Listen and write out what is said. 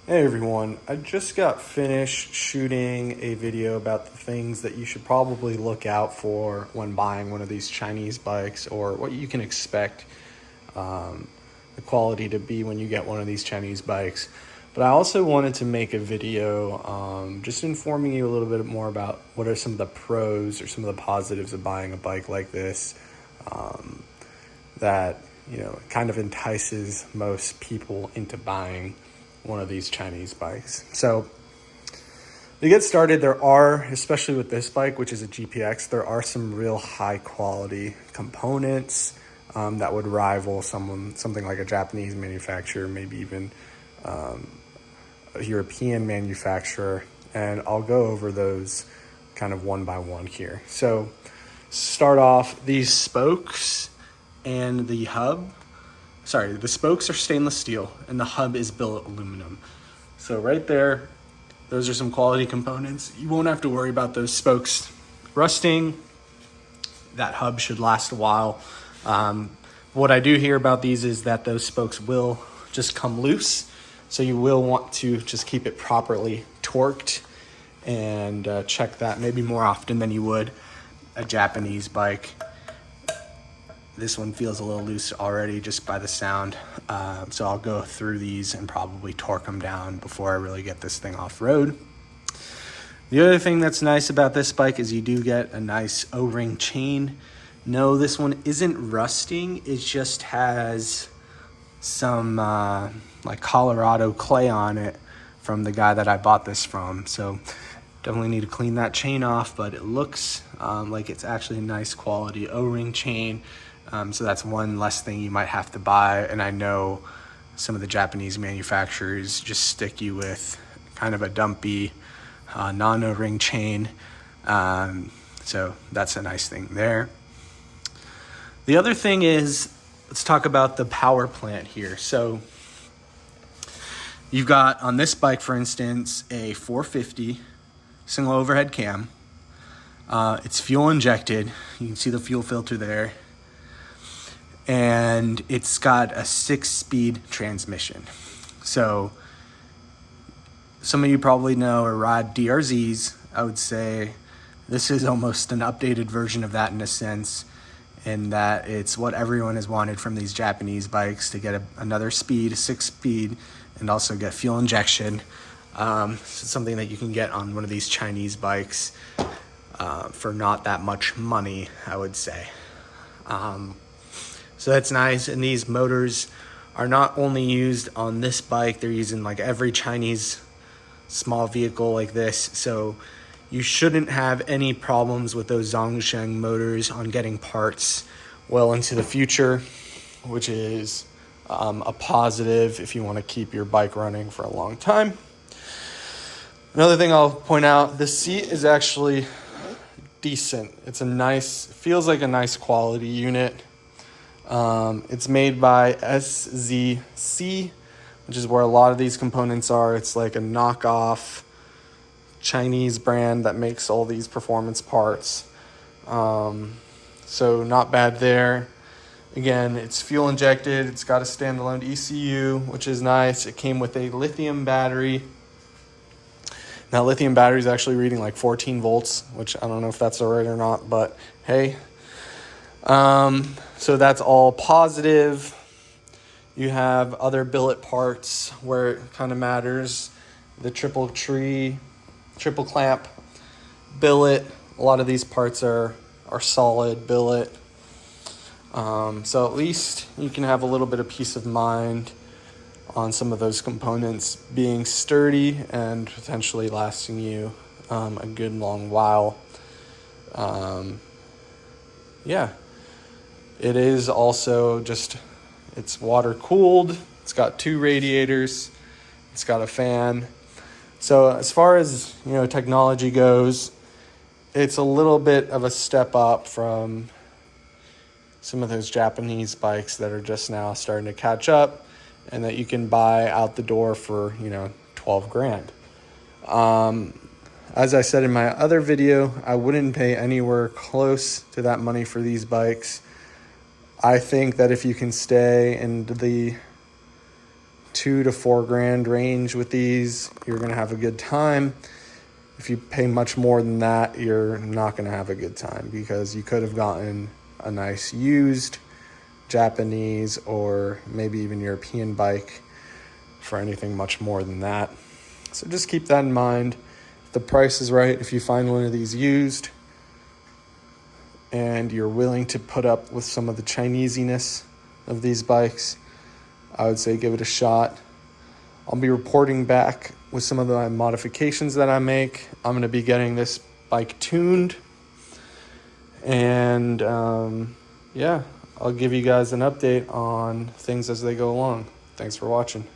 Hey everyone, I just got finished shooting a video about the things that you should probably look out for when buying one of these Chinese bikes, or what you can expect the quality to be when you get one of these Chinese bikes. But I also wanted to make a video just informing you a little bit more about what are some of the pros or some of the positives of buying a bike like this that kind of entices most people into buying one of these Chinese bikes. So to get started, there are, especially with this bike, which is a GPX, there are some real high quality components that would rival something like a Japanese manufacturer, maybe even a European manufacturer. And I'll go over those kind of one by one here. So start off, these spokes and the spokes are stainless steel and the hub is billet aluminum. So right there, those are some quality components. You won't have to worry about those spokes rusting. That hub should last a while. What I do hear about these is that those spokes will just come loose. So you will want to just keep it properly torqued and check that maybe more often than you would a Japanese bike. This one feels a little loose already just by the sound. So I'll go through these and probably torque them down before I really get this thing off road. The other thing that's nice about this bike is you do get a nice O-ring chain. No, this one isn't rusting. It just has some like Colorado clay on it from the guy that I bought this from. So definitely need to clean that chain off, but it looks like it's actually a nice quality O-ring chain. So that's one less thing you might have to buy. And I know some of the Japanese manufacturers just stick you with kind of a dumpy non-O-ring chain. So that's a nice thing there. The other thing is, let's talk about the power plant here. So you've got on this bike, for instance, a 450 single overhead cam. It's fuel injected. You can see the fuel filter there. And it's got a 6-speed transmission. So some of you probably know or ride DRZs. I would say this is almost an updated version of that in a sense, in that it's what everyone has wanted from these Japanese bikes, to get another speed, a 6-speed, and also get fuel injection. So something that you can get on one of these Chinese bikes for not that much money, I would say. So that's nice. And these motors are not only used on this bike, they're used in like every Chinese small vehicle like this. So you shouldn't have any problems with those Zhongsheng motors on getting parts well into the future, which is a positive if you want to keep your bike running for a long time. Another thing I'll point out, the seat is actually decent. Feels like a nice quality unit. It's made by SZC, which is where a lot of these components are. It's like a knockoff Chinese brand that makes all these performance parts. So not bad there. Again, it's fuel injected. It's got a standalone ECU, which is nice. It came with a lithium battery. Now, lithium battery is actually reading like 14 volts, which I don't know if that's all right or not, but hey. So that's all positive. You have other billet parts where it kind of matters. The triple clamp billet. A lot of these parts are solid billet. So at least you can have a little bit of peace of mind on some of those components being sturdy and potentially lasting you a good long while. It is also it's water cooled. It's got 2 radiators. It's got a fan. So as far as, technology goes, it's a little bit of a step up from some of those Japanese bikes that are just now starting to catch up and that you can buy out the door for, $12,000. As I said in my other video, I wouldn't pay anywhere close to that money for these bikes. I think that if you can stay in the 2 to 4 grand range with these, you're going to have a good time. If you pay much more than that, you're not going to have a good time, because you could have gotten a nice used Japanese or maybe even European bike for anything much more than that. So just keep that in mind. If the price is right, if you find one of these used and you're willing to put up with some of the Chinesiness of these bikes, I would say give it a shot. I'll be reporting back with some of the modifications that I make. I'm going to be getting this bike tuned. And yeah, I'll give you guys an update on things as they go along. Thanks for watching.